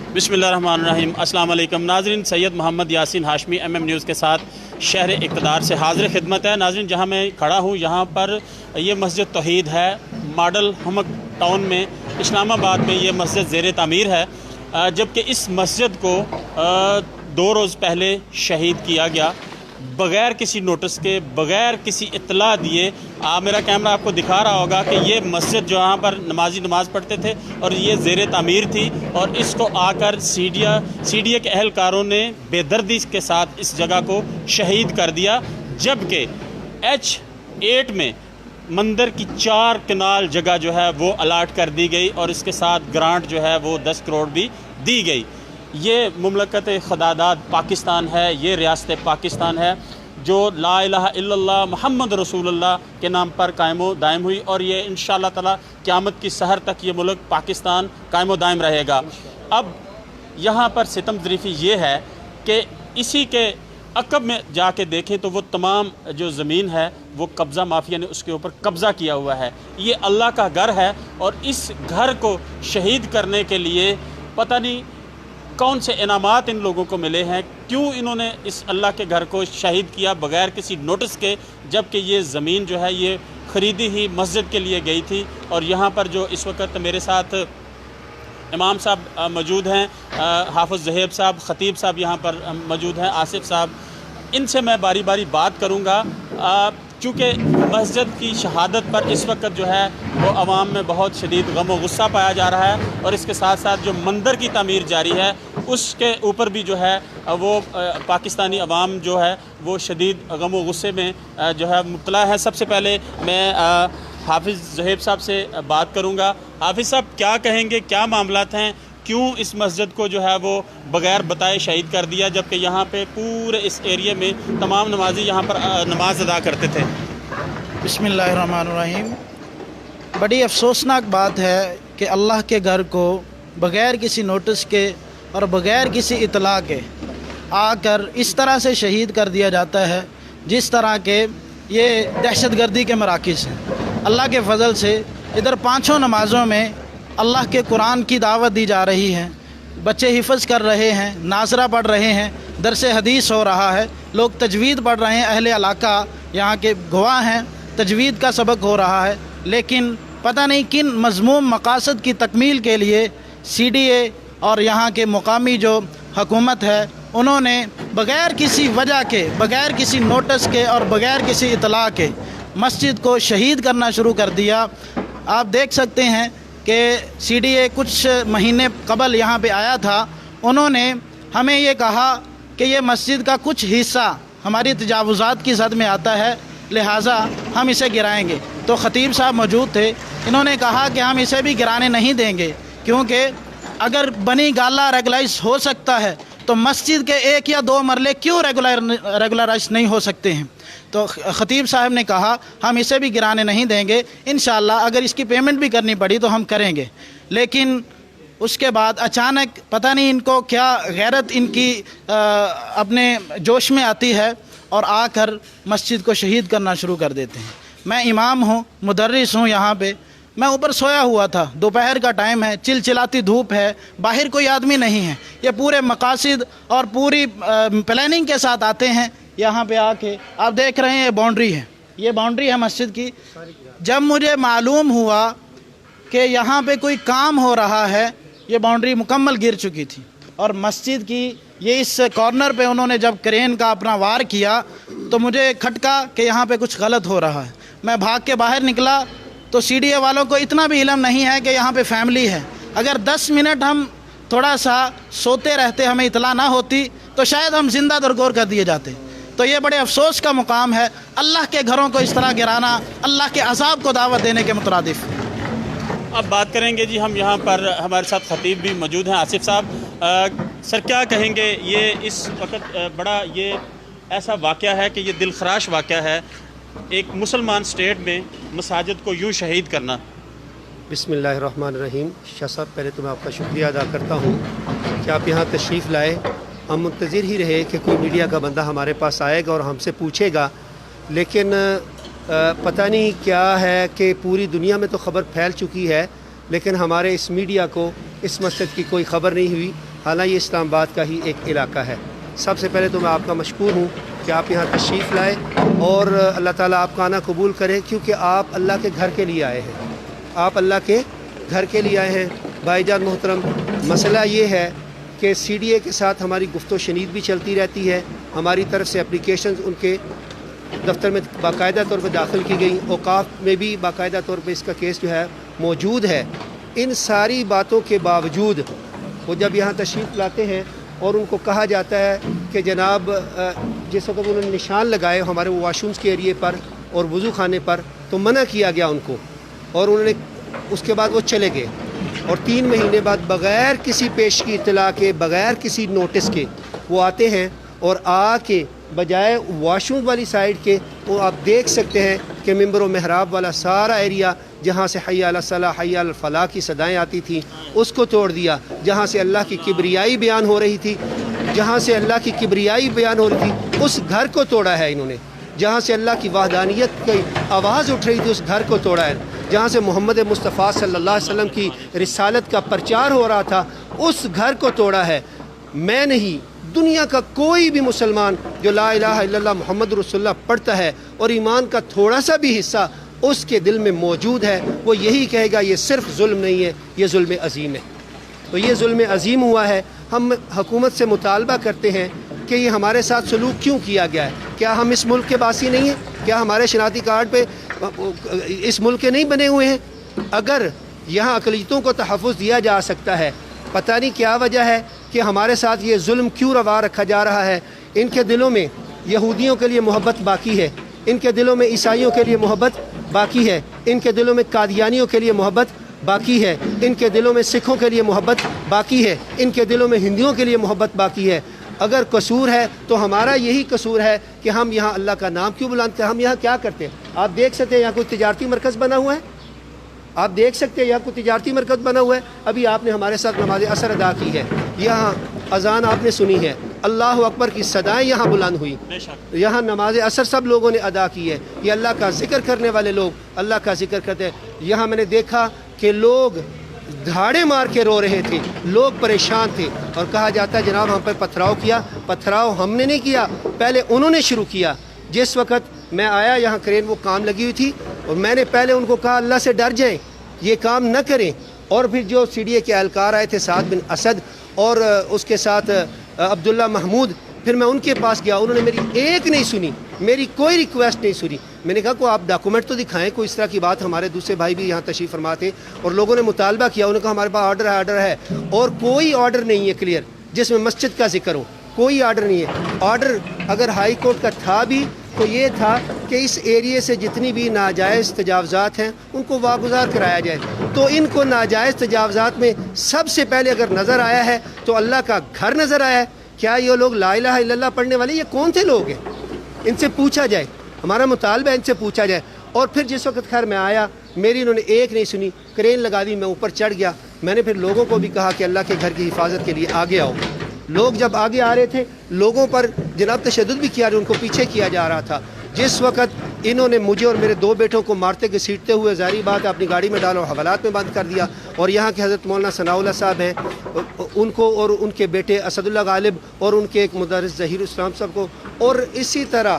बिस्मिल्लाहिर्रहमानिर्रहीम। अस्सलाम वालेकुम नाज़रीन, सैयद मोहम्मद यासीन हाशमी MM न्यूज़ के साथ शहर इक़्तिदार से हाज़िर खिदमत है। नाज़रीन, जहाँ मैं खड़ा हूँ यहाँ पर ये मस्जिद तौहीद है। मॉडल हमक टाउन में इस्लामाबाद में ये मस्जिद ज़ेर तामीर है, जबकि इस मस्जिद को 2 रोज़ पहले शहीद किया गया बग़ैर किसी नोटिस के, बग़ैर किसी इत्तला दिए। मेरा कैमरा आपको दिखा रहा होगा कि ये मस्जिद जहाँ पर नमाजी नमाज़ पढ़ते थे और ये ज़ेर तामीर थी, और इसको आकर CDA के अहलकारों ने बेदर्दी के साथ इस जगह को शहीद कर दिया। जबकि H8 में मंदिर की 4 कनाल जगह जो है वो अलाट कर दी गई और इसके साथ ग्रांट जो है वो 10 करोड़ भी दी गई। ये मुमलकत ख़ुदादाद पाकिस्तान है, ये रियासत पाकिस्तान है जो ला इलाहा इल्लल्लाह मुहम्मद रसूलुल्लाह के नाम पर कायमो दायम हुई, और ये इंशाअल्लाह ताला क़यामत की सहर तक ये मुल्क पाकिस्तान कायमो दायम रहेगा। अब यहाँ पर सितम ज़रीफ़ी ये है कि इसी के अक़ब में जाके देखें तो वो तमाम जो ज़मीन है वो कब्ज़ा माफिया ने उसके ऊपर कब्ज़ा किया हुआ है। ये अल्लाह का घर है और इस घर को शहीद करने के लिए पता नहीं कौन से इनामात इन लोगों को मिले हैं, क्यों इन्होंने इस अल्लाह के घर को शहीद किया बग़ैर किसी नोटिस के, जबकि ये ज़मीन जो है ये ख़रीदी ही मस्जिद के लिए गई थी। और यहाँ पर जो इस वक्त मेरे साथ इमाम साहब मौजूद हैं, हाफ़िज़ ज़हेब साहब, ख़तीब साहब यहाँ पर मौजूद हैं, आसिफ़ साहब, इनसे मैं बारी बारी बात करूँगा। चूँकि मस्जिद की शहादत पर इस वक्त जो है वो अवाम में बहुत शदीद गम व गुस्सा पाया जा रहा है, और इसके साथ साथ जो मंदिर की तामीर जारी है उसके ऊपर भी जो है वो पाकिस्तानी अवाम जो है वो शदीद गम व गुस्से में जो है मुब्तला है। सबसे पहले मैं हाफ़िज़ ज़हेब साहब से बात करूँगा। हाफ़िज़ साहब, क्या कहेंगे, क्या मामलात हैं, क्यों इस मस्जिद को जो है वो बग़ैर बताए शहीद कर दिया, जबकि यहाँ पे पूरे इस एरिया में तमाम नमाजी यहाँ पर नमाज अदा करते थे? बिस्मिल्लाहिर्रहमानिर्रहीम। बड़ी अफसोसनाक बात है कि अल्लाह के घर को बग़ैर किसी नोटिस के और बग़ैर किसी इतला के आकर इस तरह से शहीद कर दिया जाता है, जिस तरह के ये दहशतगर्दी के मराकिज़ हैं। अल्लाह के फ़ज़ल से इधर 5 नमाज़ों में अल्लाह के कुरान की दावत दी जा रही है, बच्चे हिफ़्ज़ कर रहे हैं, नाज़रा पढ़ रहे हैं, दरस हदीस हो रहा है, लोग तजवीद पढ़ रहे हैं, अहले इलाका यहाँ के गवाह हैं, तजवीद का सबक हो रहा है। लेकिन पता नहीं किन मज़मूम मकासद की तकमील के लिए CDA और यहाँ के मुकामी जो हुकूमत है उन्होंने बग़ैर किसी वजह के, बग़ैर किसी नोटिस के और बग़ैर किसी इतला के मस्जिद को शहीद करना शुरू कर दिया। आप देख सकते हैं कि CDA कुछ महीने कबल यहाँ पे आया था, उन्होंने हमें ये कहा कि ये मस्जिद का कुछ हिस्सा हमारी तजावुज़ात की ज़द में आता है, लिहाजा हम इसे गिराएंगे। तो ख़तीब साहब मौजूद थे, इन्होंने कहा कि हम इसे भी गिराने नहीं देंगे, क्योंकि अगर बनी गाला रेगुलाइज हो सकता है तो मस्जिद के 1 या 2 मरले क्यों रेगुलराइज नहीं हो सकते हैं। तो ख़तीब साहब ने कहा हम इसे भी गिराने नहीं देंगे, इंशाअल्लाह अगर इसकी पेमेंट भी करनी पड़ी तो हम करेंगे। लेकिन उसके बाद अचानक पता नहीं इनको क्या गैरत इनकी अपने जोश में आती है और आकर मस्जिद को शहीद करना शुरू कर देते हैं। मैं इमाम हूँ, मुदर्रिस हूँ, यहाँ पे मैं ऊपर सोया हुआ था, दोपहर का टाइम है, चिलचिलाती धूप है, बाहर कोई आदमी नहीं है। ये पूरे मकासद और पूरी प्लानिंग के साथ आते हैं यहाँ पे आके। आप देख रहे हैं ये बाउंड्री है, ये बाउंड्री है मस्जिद की। जब मुझे मालूम हुआ कि यहाँ पे कोई काम हो रहा है, ये बाउंड्री मुकम्मल गिर चुकी थी, और मस्जिद की ये इस कॉर्नर पे उन्होंने जब क्रेन का अपना वार किया तो मुझे खटका कि यहाँ पे कुछ गलत हो रहा है। मैं भाग के बाहर निकला तो CDA वालों को इतना भी इल्म नहीं है कि यहाँ पे फैमिली है। अगर 10 मिनट हम थोड़ा सा सोते रहते, हमें इतला ना होती, तो शायद हम ज़िंदा दरगोर कर दिए जाते। तो ये बड़े अफसोस का मुकाम है, अल्लाह के घरों को इस तरह गिराना अल्लाह के अज़ाब को दावत देने के मुतरादिफ। अब बात करेंगे जी, हम यहाँ पर हमारे साथ ख़तीब भी मौजूद हैं, आसिफ़ साहब। सर, क्या कहेंगे, ये इस वक्त बड़ा ये ऐसा वाक़या है कि ये दिलखराश वाक़या है, एक मुसलमान स्टेट में मसाजिद को यूँ शहीद करना। बिस्मिल्लाहिर्रहमानिर्रहीम। शाह साहब, पहले तो मैं आपका शुक्रिया अदा करता हूँ कि आप यहाँ तशरीफ़ लाए। हम मुंतज़िर ही रहे कि कोई मीडिया का बंदा हमारे पास आएगा और हमसे पूछेगा, लेकिन पता नहीं क्या है कि पूरी दुनिया में तो ख़बर फैल चुकी है, लेकिन हमारे इस मीडिया को इस मस्जिद की कोई ख़बर नहीं हुई। حالانکہ یہ اسلام آباد کا ہی ایک علاقہ ہے۔ سب سے پہلے تو میں آپ کا مشکور ہوں کہ آپ یہاں تشریف لائے، اور اللہ تعالیٰ آپ کا آنا قبول کرے، کیونکہ آپ اللہ کے گھر کے لیے آئے ہیں، آپ اللہ کے گھر کے لیے آئے ہیں۔ بھائی جان محترم، مسئلہ یہ ہے کہ CDA کے ساتھ ہماری گفت و شنید بھی چلتی رہتی ہے، ہماری طرف سے اپلیکیشنز ان کے دفتر میں باقاعدہ طور پہ داخل کی گئی، اوقاف میں بھی باقاعدہ طور پہ اس کا کیس جو ہے موجود ہے۔ ان ساری باتوں کے باوجود وہ جب یہاں تشریف لاتے ہیں اور ان کو کہا جاتا ہے کہ جناب جس وقت انہوں نے نشان لگائے ہمارے واش رومز کے ایریے پر اور وضو خانے پر، تو منع کیا گیا ان کو، اور انہوں نے اس کے بعد وہ چلے گئے، اور 3 مہینے بعد بغیر کسی پیش کی اطلاع کے، بغیر کسی نوٹس کے وہ آتے ہیں، اور آ کے بجائے واش روم والی سائڈ کے وہ آپ دیکھ سکتے ہیں کہ ممبر و محراب والا سارا ایریا جہاں سے حی علی الصلاح حی علی الفلاح کی صدائیں آتی تھیں اس کو توڑ دیا، جہاں سے اللہ کی کبریائی بیان ہو رہی تھی، جہاں سے اللہ کی کبریائی بیان ہو رہی تھی اس گھر کو توڑا ہے انہوں نے، جہاں سے اللہ کی وحدانیت کی آواز اٹھ رہی تھی اس گھر کو توڑا ہے، جہاں سے محمد مصطفیٰ صلی اللہ علیہ وسلم کی رسالت کا پرچار ہو رہا تھا اس گھر کو توڑا ہے۔ میں نہیں، دنیا کا کوئی بھی مسلمان جو لا الہ الا اللہ محمد رسول اللہ پڑھتا ہے اور ایمان کا تھوڑا سا بھی حصہ اس کے دل میں موجود ہے، وہ یہی کہے گا یہ صرف ظلم نہیں ہے، یہ ظلم عظیم ہے۔ تو یہ ظلم عظیم ہوا ہے۔ ہم حکومت سے مطالبہ کرتے ہیں کہ یہ ہمارے ساتھ سلوک کیوں کیا گیا ہے؟ کیا ہم اس ملک کے باسی نہیں ہیں؟ کیا ہمارے شناختی کارڈ پہ اس ملک کے نہیں بنے ہوئے ہیں؟ اگر یہاں اقلیتوں کو تحفظ دیا جا سکتا ہے، پتہ نہیں کیا وجہ ہے کہ ہمارے ساتھ یہ ظلم کیوں روا رکھا جا رہا ہے۔ ان کے دلوں میں یہودیوں کے لیے محبت باقی ہے، ان کے دلوں میں عیسائیوں کے لیے محبت باقی ہے، ان کے دلوں میں قادیانیوں کے لیے محبت باقی ہے، ان کے دلوں میں سکھوں کے لیے محبت باقی ہے، ان کے دلوں میں ہندوؤں کے لیے محبت باقی ہے۔ اگر قصور ہے تو ہمارا یہی قصور ہے کہ ہم یہاں اللہ کا نام کیوں بلند ہیں؟ ہم یہاں کیا کرتے ہیں؟ آپ دیکھ سکتے ہیں یہاں کوئی تجارتی مرکز بنا ہوا ہے، آپ دیکھ سکتے ہیں یہاں کوئی تجارتی مرکز بنا ہوا ہے۔ ابھی آپ نے ہمارے ساتھ نماز عصر ادا کی ہے، یہاں اذان آپ نے سنی ہے، اللہ اکبر کی صدائیں یہاں بلند ہوئی، یہاں نماز عصر سب لوگوں نے ادا کی ہے۔ یہ اللہ کا ذکر کرنے والے لوگ اللہ کا ذکر کرتے ہیں۔ یہاں میں نے دیکھا کہ لوگ دھاڑے مار کے رو رہے تھے، لوگ پریشان تھے، اور کہا جاتا ہے جناب ہم پر پتھراؤ کیا۔ پتھراؤ ہم نے نہیں کیا، پہلے انہوں نے شروع کیا۔ جس وقت میں آیا یہاں کرین وہ کام لگی ہوئی تھی، اور میں نے پہلے ان کو کہا اللہ سے ڈر جائیں، یہ کام نہ کریں۔ اور پھر جو CDA کے اہلکار آئے تھے، سعد بن اسد اور اس کے ساتھ عبداللہ محمود، پھر میں ان کے پاس گیا، انہوں نے میری ایک نہیں سنی، میری کوئی ریکویسٹ نہیں سنی۔ میں نے کہا کو آپ ڈاکومنٹ تو دکھائیں، کوئی اس طرح کی بات۔ ہمارے دوسرے بھائی بھی یہاں تشریف فرما تھے اور لوگوں نے مطالبہ کیا، انہوں نے کہا ہمارے پاس آرڈر ہے، اور کوئی آرڈر نہیں ہے کلیئر جس میں مسجد کا ذکر ہو، کوئی آرڈر نہیں ہے۔ آرڈر اگر ہائی کورٹ کا تھا بھی تو یہ تھا کہ اس ایریے سے جتنی بھی ناجائز تجاوزات ہیں ان کو واگزار کرایا جائے۔ تو ان کو ناجائز تجاوزات میں سب سے پہلے اگر نظر آیا ہے تو اللہ کا گھر نظر آیا ہے۔ کیا یہ لوگ لا الہ الا اللہ پڑھنے والے یہ کون تھے لوگ ہیں؟ ان سے پوچھا جائے، ہمارا مطالبہ ان سے پوچھا جائے۔ اور پھر جس وقت خیر میں آیا، میری انہوں نے ایک نہیں سنی، کرین لگا دی، میں اوپر چڑھ گیا۔ میں نے پھر لوگوں کو بھی کہا کہ اللہ کے گھر کی حفاظت کے لیے آگے آؤ۔ لوگ جب آگے آ رہے تھے، لوگوں پر جناب تشدد بھی کیا، ان کو پیچھے کیا جا رہا تھا۔ جس وقت انہوں نے مجھے اور میرے 2 بیٹوں کو مارتے گھسیٹتے ہوئے ظاہری بات ہے اپنی گاڑی میں ڈالا اور حوالات میں بند کر دیا، اور یہاں کے حضرت مولانا ثناء اللہ صاحب ہیں، ان کو اور ان کے بیٹے اسد اللہ غالب اور ان کے ایک مدرس ظہیر اسلام صاحب کو، اور اسی طرح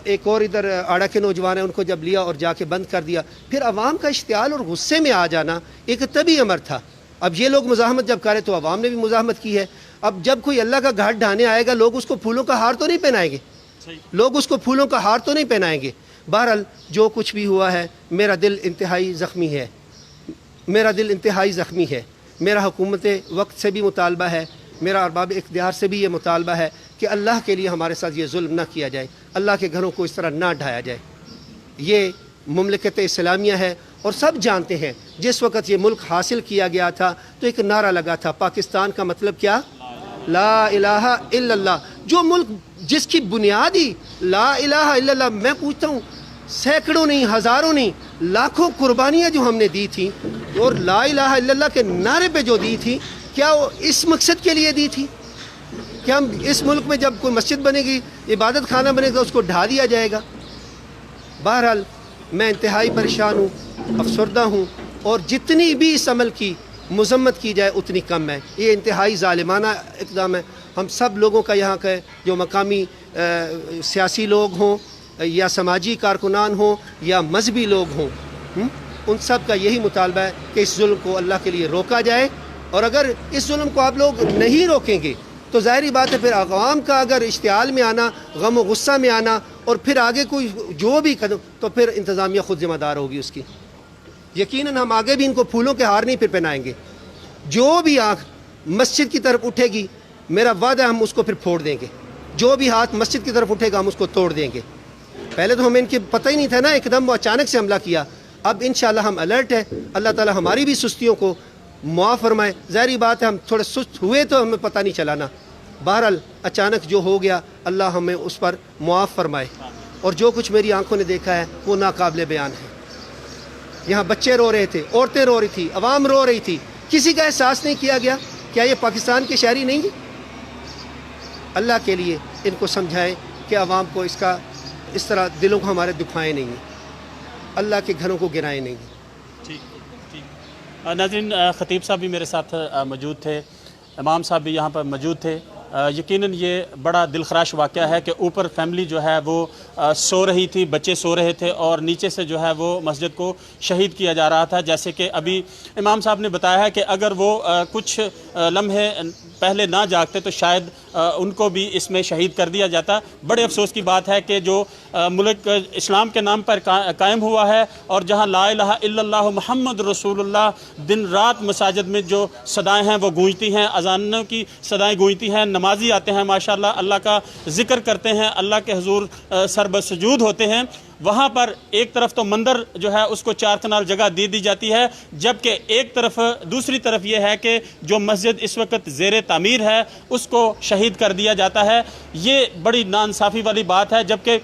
ایک اور ادھر آڑا کے نوجوان ہیں، ان کو جب لیا اور جا کے بند کر دیا۔ پھر عوام کا اشتعال اور غصے میں آ جانا ایک طبی امر تھا۔ اب یہ لوگ مزاحمت جب کرے تو عوام نے بھی مزاحمت کی ہے۔ اب جب کوئی اللہ کا گھاٹ ڈھانے آئے گا، لوگ اس کو پھولوں کا ہار تو نہیں پہنائیں گے، لوگ اس کو پھولوں کا ہار تو نہیں پہنائیں گے۔ بہرحال جو کچھ بھی ہوا ہے، میرا دل انتہائی زخمی ہے، میرا دل انتہائی زخمی ہے۔ میرا حکومت وقت سے بھی مطالبہ ہے، میرا ارباب اقتدار سے بھی یہ مطالبہ ہے کہ اللہ کے لیے ہمارے ساتھ یہ ظلم نہ کیا جائے، اللہ کے گھروں کو اس طرح نہ ڈھایا جائے۔ یہ مملکت اسلامیہ ہے، اور سب جانتے ہیں جس وقت یہ ملک حاصل کیا گیا تھا تو ایک نعرہ لگا تھا، پاکستان کا مطلب کیا؟ لا الہ الا اللہ۔ جو ملک جس کی بنیادی لا الہ الا اللہ، میں پوچھتا ہوں سینکڑوں نہیں، ہزاروں نہیں، لاکھوں قربانیاں جو ہم نے دی تھیں اور لا الہ الا اللہ کے نعرے پہ جو دی تھی، کیا وہ اس مقصد کے لیے دی تھی؟ کیا ہم اس ملک میں جب کوئی مسجد بنے گی، عبادت خانہ بنے گا، اس کو ڈھا دیا جائے گا؟ بہرحال میں انتہائی پریشان ہوں، افسردہ ہوں، اور جتنی بھی اس عمل کی मजम्मत की जाए उतनी कम है। ये इंतहाई ज़ालिमाना इक़दाम है। हम सब लोगों का यहाँ के जो मकामी सियासी लोग हों या समाजी कारकुनान हों या मजहबी लोग हों, उन सब का यही मुतालबा है कि इस जुल्म को अल्लाह के लिए रोका जाए। और अगर इस जुल्म को आप लोग नहीं रोकेंगे तो ज़ाहिरी बात है फिर अवाम का अगर इश्तियाल में आना, गम और गुस्सा में आना और फिर आगे कोई जो भी कदम, तो फिर इंतज़ामिया ख़ुद ज़िम्मेदार होगी उसकी। यकीनन हम आगे भी इनको फूलों के हार नहीं फिर पहनाएंगे। जो भी आँख मस्जिद की तरफ उठेगी, मेरा वादा हम उसको फिर फोड़ देंगे। जो भी हाथ मस्जिद की तरफ उठेगा हम उसको तोड़ देंगे। पहले तो हमें इनके पता ही नहीं था ना, एकदम वो अचानक से हमला किया। अब इंशाल्लाह हम अलर्ट है। अल्लाह ताला हमारी भी सुस्तियों को मुआफ़ फरमाए। ज़ाहिरी बात है हम थोड़े सुस्त हुए तो हमें पता नहीं चला ना। बहरहाल अचानक जो हो गया अल्लाह हमें उस पर मुआफ़ फरमाए। और जो कुछ मेरी आंखों ने देखा है वो नाकाबिले बयान है। यहाँ बच्चे रो रहे थे, औरतें रो रही थी, अवाम रो रही थी, किसी का एहसास नहीं किया गया। क्या ये पाकिस्तान के शहरी नहीं है? अल्लाह के लिए इनको समझाएं कि अवाम को इसका इस तरह दिलों को हमारे दुखाएं नहीं, अल्लाह के घरों को गिराएं नहीं। ठीक। नाज़रीन, ख़तीब साहब भी मेरे साथ मौजूद थे, इमाम साहब भी यहाँ पर मौजूद थे। यकीनन ये बड़ा दिलखराश वाक़या है कि ऊपर फैमिली जो है वो सो रही थी, बच्चे सो रहे थे और नीचे से जो है वो मस्जिद को शहीद किया जा रहा था। जैसे कि अभी इमाम साहब ने बताया है कि अगर वो कुछ लम्हे पहले ना जागते तो शायद उनको भी इसमें शहीद कर दिया जाता। बड़े अफसोस की बात है कि जो मुल्क इस्लाम के नाम पर कायम हुआ है और जहाँ ला इलाहा इल्लल्लाह मुहम्मद रसूलुल्लाह दिन रात मसाजिद में जो सदाएँ हैं वो गूंजती हैं, अज़ानों की सदाएँ गूंजती हैं, नमाजी आते हैं माशाल्लाह, अल्लाह का ज़िक्र करते हैं, अल्लाह के हुज़ूर सरबसजूद होते हैं। वहाँ पर एक तरफ तो मंदिर जो है उसको चार कनाल जगह दे दी जाती है, जबकि एक तरफ दूसरी तरफ ये है कि जो मस्जिद इस वक्त ज़ेर तामीर है उसको शहीद कर दिया जाता है। ये बड़ी नाइंसाफ़ी वाली बात है। जबकि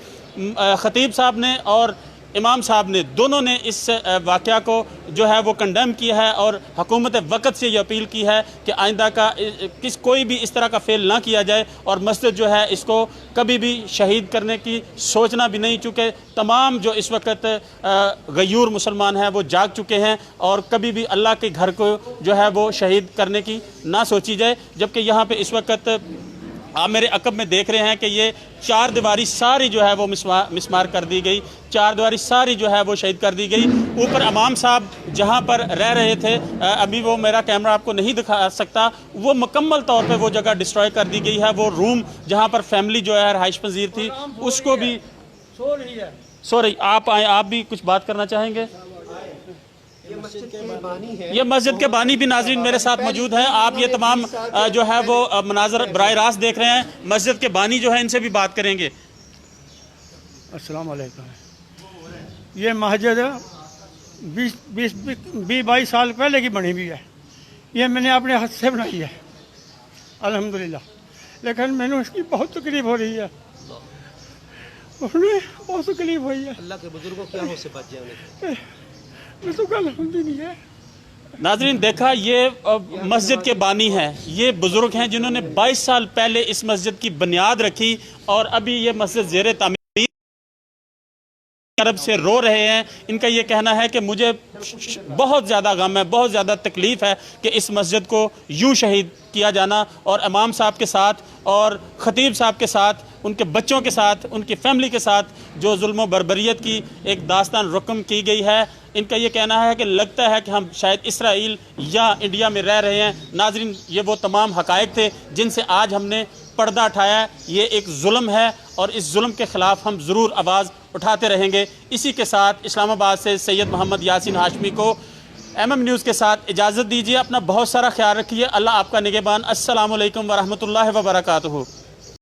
ख़तीब साहब ने और इमाम साहब ने दोनों ने इस वाक़या को जो है वो कंडेम किया है और हुकूमत वक़्त से ये अपील की है कि आइंदा का कोई भी इस तरह का फ़ेल ना किया जाए और मस्जिद जो है इसको कभी भी शहीद करने की सोचना भी नहीं, चूँकि तमाम जो इस वक्त गयूर मुसलमान हैं वो जाग चुके हैं और कभी भी अल्लाह के घर को जो है वो शहीद करने की ना सोची जाए। जबकि यहाँ पे इस वक्त आप मेरे अकब में देख रहे हैं कि ये चार दीवारी सारी जो है वो मिसमार कर दी गई, चार दीवारी सारी जो है वो शहीद कर दी गई। ऊपर इमाम साहब जहाँ पर रह रहे थे, अभी वो मेरा कैमरा आपको नहीं दिखा सकता, वो मुकम्मल तौर पे वो जगह डिस्ट्रॉय कर दी गई है। वो रूम जहाँ पर फैमिली जो है रहाइश पजीर थी उसको भी सो रही। आप आए, आप भी कुछ बात करना चाहेंगे? ये मस्जिद के बानी भी नाज़रीन मेरे साथ मौजूद हैं। आप ये तमाम जो है वो मनाज़र बराह रास्त देख रहे हैं। मस्जिद के बानी जो है इनसे भी बात करेंगे। अस्सलाम वालेकुम। ये मस्जिद 20-22 साल पहले की बनी हुई है। ये मैंने अपने हाथ से बनाई है अल्हम्दुलिल्लाह, लेकिन मैंने उसकी बहुत तकलीफ हो रही है, उसमें बहुत तकलीफ हुई है। अल्लाह के बुजुर्गों क्या हो से बच जाए तो कल नहीं है। नाजरीन देखा, ये मस्जिद के बानी हैं, ये बुज़ुर्ग हैं जिन्होंने 22 साल पहले इस मस्जिद की बुनियाद रखी और अभी ये मस्जिद ज़ेरे तामीर अरब से रो रहे हैं। इनका ये कहना है कि मुझे बहुत ज़्यादा गम है, बहुत ज़्यादा तकलीफ़ है कि इस मस्जिद को यूँ शहीद किया जाना और इमाम साहब के साथ और ख़तीब साहब के साथ, उनके बच्चों के साथ, उनकी फैमिली के साथ जो जुल्म बर्बरियत की एक दास्तान रकम की गई है। इनका ये कहना है कि लगता है कि हम शायद इसराइल या इंडिया में रह रहे हैं। नाज़रीन, ये वो तमाम हक़ाइक़ थे जिनसे आज हमने पर्दा उठाया। ये एक जुल्म है और इस जुल्म के ख़िलाफ़ हम ज़रूर आवाज़ उठाते रहेंगे। इसी के साथ इस्लामाबाद से सैयद मोहम्मद यासीन हाशमी को MM न्यूज़ के साथ इजाज़त दीजिए। अपना बहुत सारा ख्याल रखिए। अल्लाह आपका निगहबान। अस्सलामु अलैकुम व रहमतुल्लाहि व बरकातुहू।